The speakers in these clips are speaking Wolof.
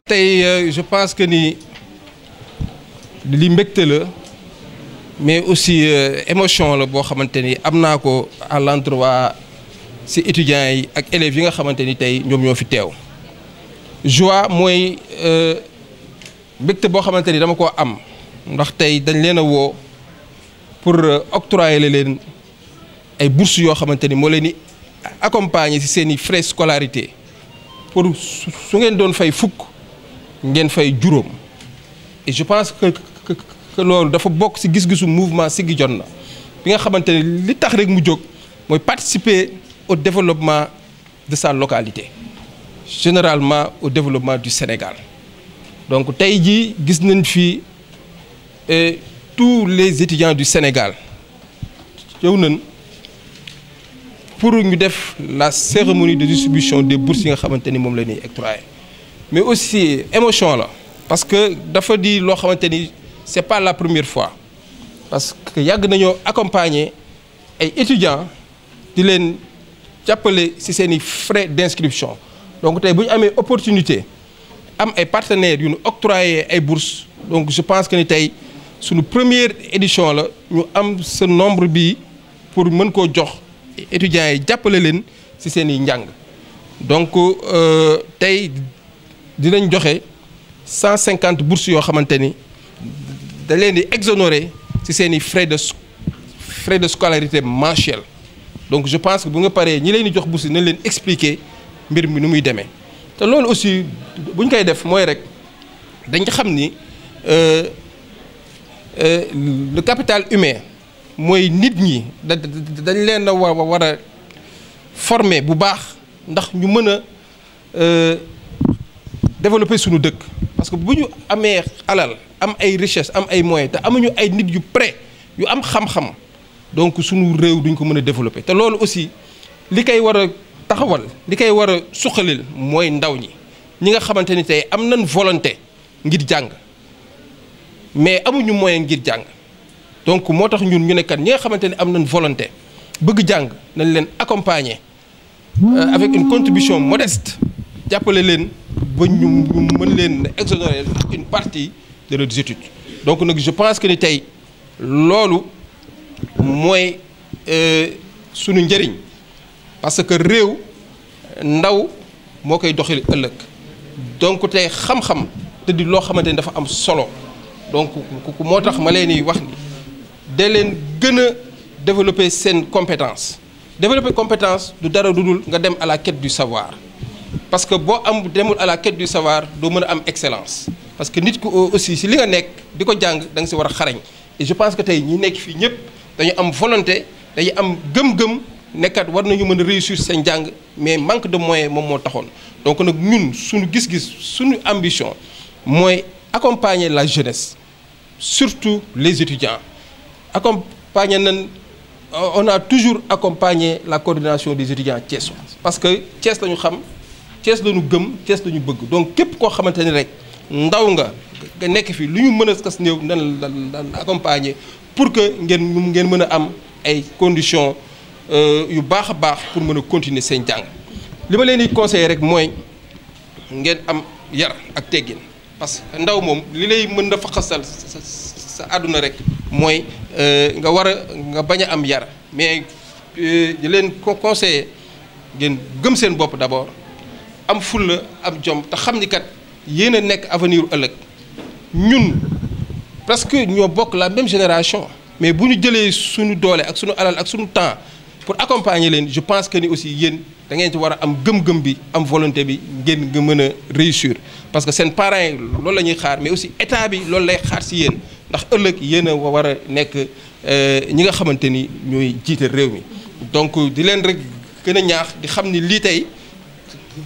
Je pense que ni li mbégte la mais aussi émotion la boo xamante ni am naa ko à l'endroit ci étudiants yi ak élèves yi nga xamante ni tey ñoom ñoo fi teew. joie mooy mbégte boo xamante ni dama ko am ndax tey dañ leen a woo pour octroyer leen ay bourses yoo xamante ni moo leen di accompagner ci seeni frais scolarité pour su ngeen doon fay fukk ngeen fay juróom. Et je pense que loolu dafa bokk ci gis-gisu mouvement Siggi Jotna bi nga xamante ne li tax rek mu jóg mooy participer au développement de sa localité, généralement au développement du Sénégal. Donc tey jii gis nañ fi tous les étudiants du Sénégal ñëw nañ pour ñu def la cérémonie de distribution des bourses yi nga xamante ni moom la ñuy octroyer. Mais aussi émotion la parce que dafa di loo xamante ni c'est pas la première fois parce que yàgg nañoo accompagner ay étudiants di leen jàppale ci seeni frais d'inscription. Donc tey bu ñu amee opportunité am ay partenaires yu ñu octroyer ay bourses, donc je pense que ni tey suñu première édition la ñu am ce nombre bi pour mën koo jox étudiants yi jàppale leen ci seeni njàng. Donc tey dinañ joxe 150 bourses yoo xamante ni da leen di exonérer ci seeni frais de scolarité mensuelle. Donc je pense que bu nga paree ñi leen di jox bourse nañ leen expliquer mbir mi nu muy demee te loolu aussi bu ñu koy def mooy rek dañ xam ni le capital humain mooy nit ñi dañ leen a war a former bu baax ndax ñu mën a développer suñu dëkk. Parce que bu ñu amee alal am ay richesse am ay moyens te amuñu ay nit yu prêt yu am xam-xam donc suñu réew duñ ko mën a développer te loolu aussi li koy war a taxawal li koy war a suqalil mooy ndaw ñi nga xamante ni tey am nañ volonté ngir jàng mais amuñu moyen ngir jàng. Donc moo tax ñun ñu ne kat ñi nga xamante ni am nañ volonté bëgg jàng nañ leen accompagner avec une contribution modeste jàppale leen ba ñu mën leen exonérer une partie de leurs études. Donc nag je pense que ni tey loolu mooy sunu njëriñ parce que réew ndaw moo koy doxali ëllëg donc tey xam-xam te di loo xamante ni dafa am solo donc moo tax ma leen di wax ni da leen gën a développer seen compétence. Développer compétence du dara dudul nga dem à la quête du savoir. Parce que boo am demul à la quête du savoir doo mën a am excellence parce que nit ku aussi si li nga nekk di ko jàng da nga si war a xarañ et je pense que tey ñi nekk fii ñëpp dañu am volonté dañu am gëm-gëm nekkat war nañu mën a réussir seen jàng mais manque de moyens moom moo taxoon. Donc nag ñun suñu gis-gis suñu ambition mooy accompagner la jeunesse surtout les étudiants accompagner nañ. On a toujours accompagné la coordination des étudiants thiessois parce que Thiès la ñu xam Thiès la ñu gëm Thiès la ñu bëgg donc képp koo xamante ni rek ndaw nga nekk fi lu ñu mën a kas néew nan la accompagner pour que ngeen mën a am ay conditions yu baax a baax pour mën a continuer seen jàng. Li ma leen di conseiller rek mooy ngeen am yar ak teggin parce que ndaw moom li lay mën a faxasal sa àdduna rek mooy nga war a nga bañ a am yar mais di leen conseiller ngeen gëm seen bopp d'abord am fulla am jom te xam ni kat yéen a nekk avenir ëllëg ñun presque ñoo bokk la même génération mais bu ñu jëlee suñu doole ak suñu alal ak suñu temps pour accompagner leen je pense que ni aussi yéen da ngeen ci war a am gëm-gëm bi am volonté bi ngeen nga mën a réussir parce que seen parents yi loolu la ñuy xaar mais aussi état bi loolu lay xaar ci yéen ndax ëllëg yéen a war a nekk ñi nga xamante ni ñooy jiite réew mi. Donc di leen rek gën a ñaax di xam ni lii tey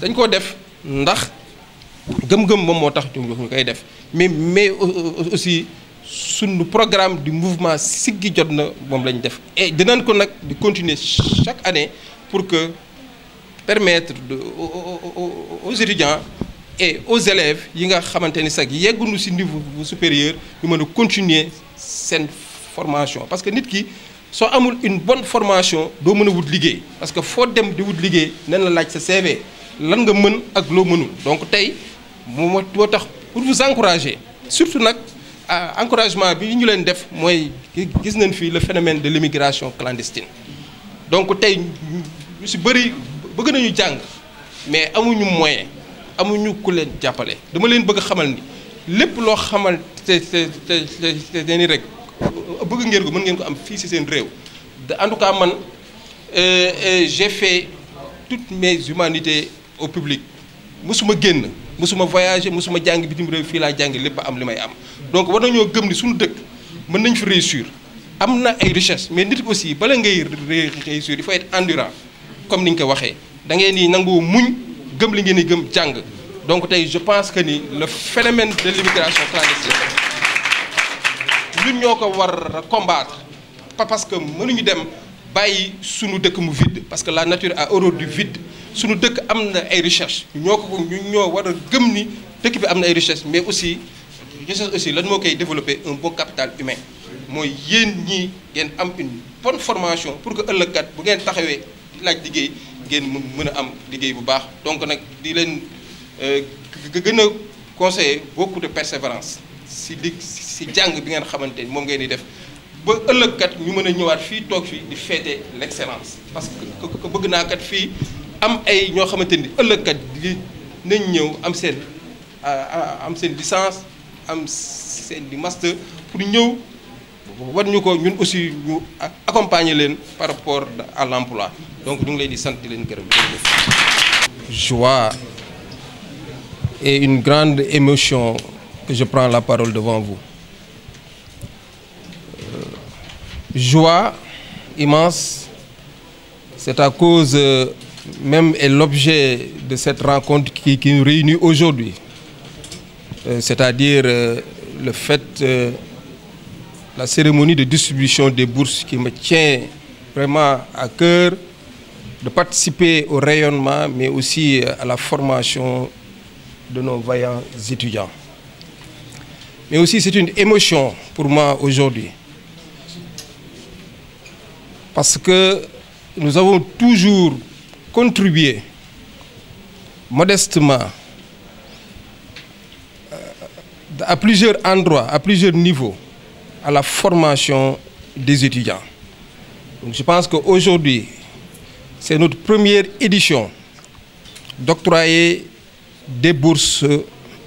dañ koo def ndax gëm-gëm moom moo tax ñu koy def mais aussi suñu programme du mouvement Siggi Jotna moom la ñu def et dinañ ko nag di continuer chaque année pour que permettre aux étudiants et aux élèves yi nga xamante ni sax yegguñu ci niveau supérieur ñu mën a continuer seen formation parce que nit ki soo amul une bonne formation doo mën a wut liggéey parce que foo dem di wut liggéey nan la laaj sa CV lan nga mën ak loo mënul donc tey moo tax pour vous encourager surtout nag encouragement bi ñu leen def mooy gis nañ fii le phénomène de l'immigration clandestine donc tey ñu si bëri bëgg nañu jàng mais amuñu moyen amuñu ku leen jàppale dama leen bëgg a xamal ni lépp loo xamal te ni rek bëgg ngeen ko mën ngeen ko am fii si seen réew en tout cas man j'ai fait toutes mes humanités au public musuma génn musuma voyager musuma jàng bitim réew fii laa jàng lépp am li may am donc war nañoo gëm ni suñu dëkk mën nañ fi réussir am na ay richesse mais nit aussi bala ngay réussir il faut être endurant comme ni ñu ko waxee da ngeen ni nangoo muñ gëm li ngeen di gëm jàng donc tey je pense que ni le phénomène de l'immigration clandestine ñun ñoo ko war a combattre parce que mënuñu dem bàyyi suñu dëkk mu vide parce que la nature a horreur du vide suñu dëkk am na ay richesse ñoo war a gëm ni dëkk bi am na ay richesse mais aussi richesse aussi lan moo koy développer un bon capital humain mooy yéen ñii ngeen am une bonne formation pour que ëllëg kat bu ngeen taxawee di laaj liggéey ngeen mën a am liggéey bu baax donc nag di leen gën a conseiller beaucoup de persévérance si jàng bi ngeen xamante ni moom ngeen di def ba ëllëg kat ñu mën a ñëwaat fii toog fii di fêter l'excellence parce que bëgg naa kat fii am ay ñoo xamante ni ëllëg kat nañ ñëw am seen licence am seen di master pour ñëw war ñu ko ñun aussi ñu accompagner leen par rapport à l'emploi donc ñu ngi leen di sant di leen gërëm. Joie et une grande émotion que je prends la parole devant vous. Joie immense, c'est à cause même et l'objet de cette rencontre qui nous réunit aujourd'hui, c'est-à-dire le fait, la cérémonie de distribution des bourses qui me tient vraiment à cœur, de participer au rayonnement mais aussi à la formation de nos vaillants étudiants. Mais aussi c'est une émotion pour moi aujourd'hui. Parce que nous avons toujours contribué modestement à plusieurs endroits, à plusieurs niveaux, à la formation des étudiants. Donc je pense qu'aujourd'hui, c'est notre première édition d'octroyer des bourses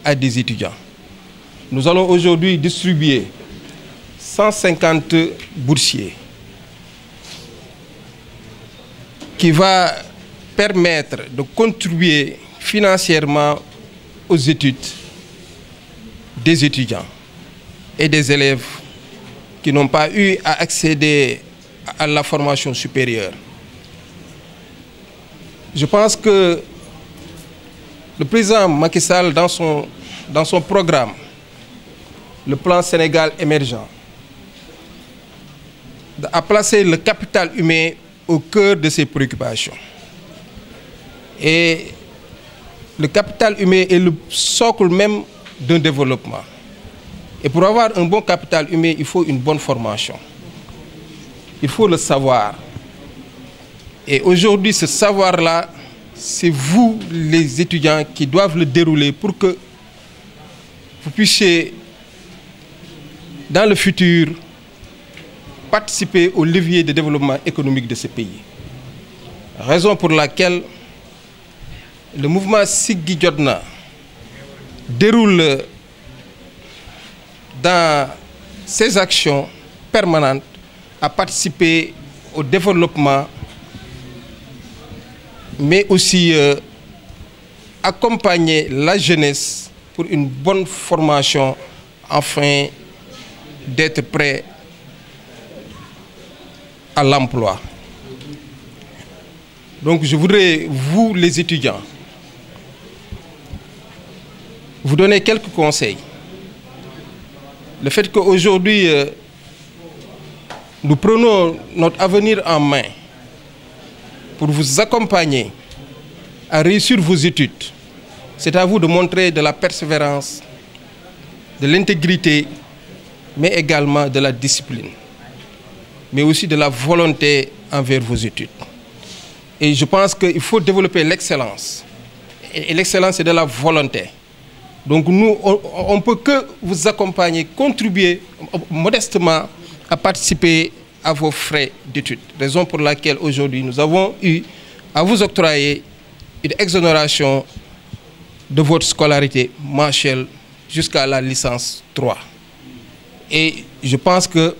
à des étudiants. Nous allons aujourd'hui distribuer 150 boursiers qui va permettre de contribuer financièrement aux études des étudiants et des élèves qui n'ont pas eu à accéder à la formation supérieure. Je pense que le président Macky Sall, dans son programme, le plan Sénégal émergent, a placé le capital humain au cœur de ses préoccupations. Et le capital humain est le socle même d'un développement. Et pour avoir un bon capital humain, il faut une bonne formation. Il faut le savoir. Et aujourd'hui, ce savoir-là, c'est vous, les étudiants, qui doivent le dérouler pour que vous puissiez, dans le futur, participer au levier de développement économique de ce pays. Raison pour laquelle le mouvement Siggi Jotna déroule dans ses actions permanentes à participer au développement, mais aussi accompagner la jeunesse pour une bonne formation afin d'être prêt à l'emploi. Donc je voudrais, vous les étudiants, vous donner quelques conseils. Le fait qu'aujourd'hui, nous prenons notre avenir en main pour vous accompagner à réussir vos études, c'est à vous de montrer de la persévérance, de l'intégrité, mais également de la discipline, mais aussi de la volonté envers vos études. Et je pense qu'il faut développer l'excellence. Et l'excellence, c'est de la volonté. Donc nous, on ne peut que vous accompagner, contribuer modestement à participer à vos frais d'études. Raison pour laquelle aujourd'hui nous avons eu à vous octroyer une exonération de votre scolarité mensuelle jusqu'à la licence 3. Et je pense que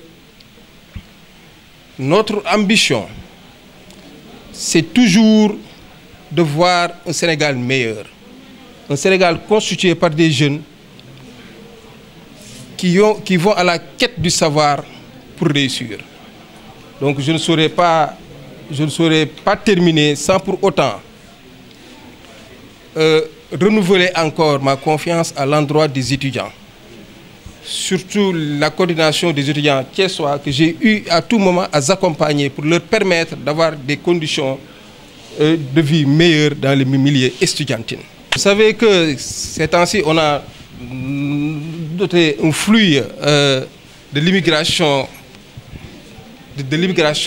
notre ambition, c'est toujours de voir un Sénégal meilleur. Un Sénégal constitué par des jeunes qui vont à la quête du savoir pour réussir. Donc je ne saurais pas terminer sans pour autant renouveler encore ma confiance à l'endroit des étudiants. Surtout la coordination des étudiants thiessois que j'ai eu à tout moment à accompagner pour leur permettre d'avoir des conditions de vie meilleures dans les milieux estudiantins. Vous savez que ces temps-ci, on a doté un flux de l'immigration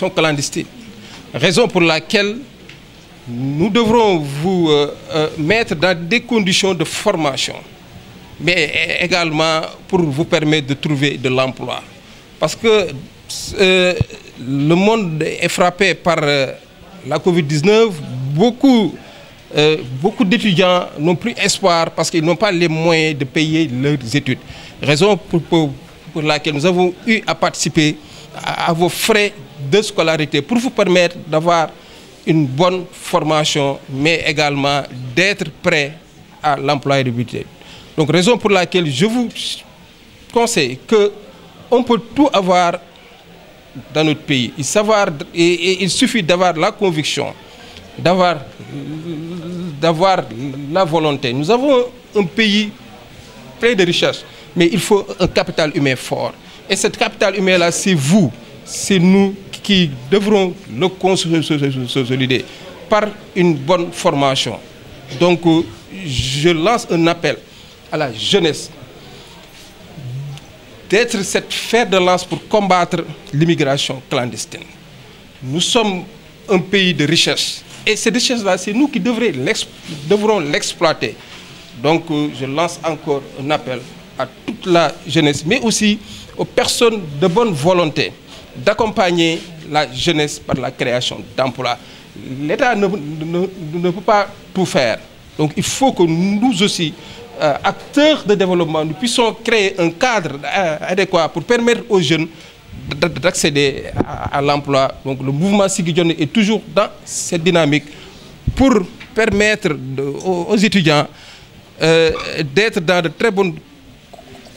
clandestine. Raison pour laquelle nous devrons vous mettre dans des conditions de formation, mais également pour vous permettre de trouver de l'emploi. Parce que le monde est frappé par la Covid-19. Beaucoup d'étudiants n'ont plus espoir parce qu'ils n'ont pas les moyens de payer leurs études. Raison pour laquelle nous avons eu à participer à vos frais de scolarité pour vous permettre d'avoir une bonne formation, mais également d'être prêt à l'employabilité. Donc, raison pour laquelle je vous conseille qu'on peut tout avoir dans notre pays. Il suffit d'avoir la conviction, d'avoir la volonté. Nous avons un pays plein de richesses, mais il faut un capital humain fort. Et ce capital humain-là, c'est vous, c'est nous qui devrons le consolider par une bonne formation. Donc, je lance un appel à la jeunesse d'être cette fer de lance pour combattre l'immigration clandestine. Nous sommes un pays de richesse. Et cette richesse-là, c'est nous qui devrons l'exploiter. Donc, je lance encore un appel à toute la jeunesse, mais aussi aux personnes de bonne volonté, d'accompagner la jeunesse par la création d'emplois. L'État ne peut pas tout faire. Donc, il faut que nous aussi, acteurs de développement, nous puissions créer un cadre adéquat pour permettre aux jeunes d'accéder à l'emploi. Donc le mouvement Siggi Jotna est toujours dans cette dynamique pour permettre aux étudiants d'être dans de très bonnes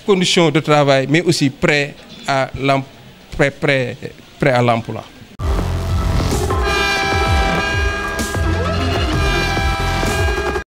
conditions de travail, mais aussi prêts à l'emploi.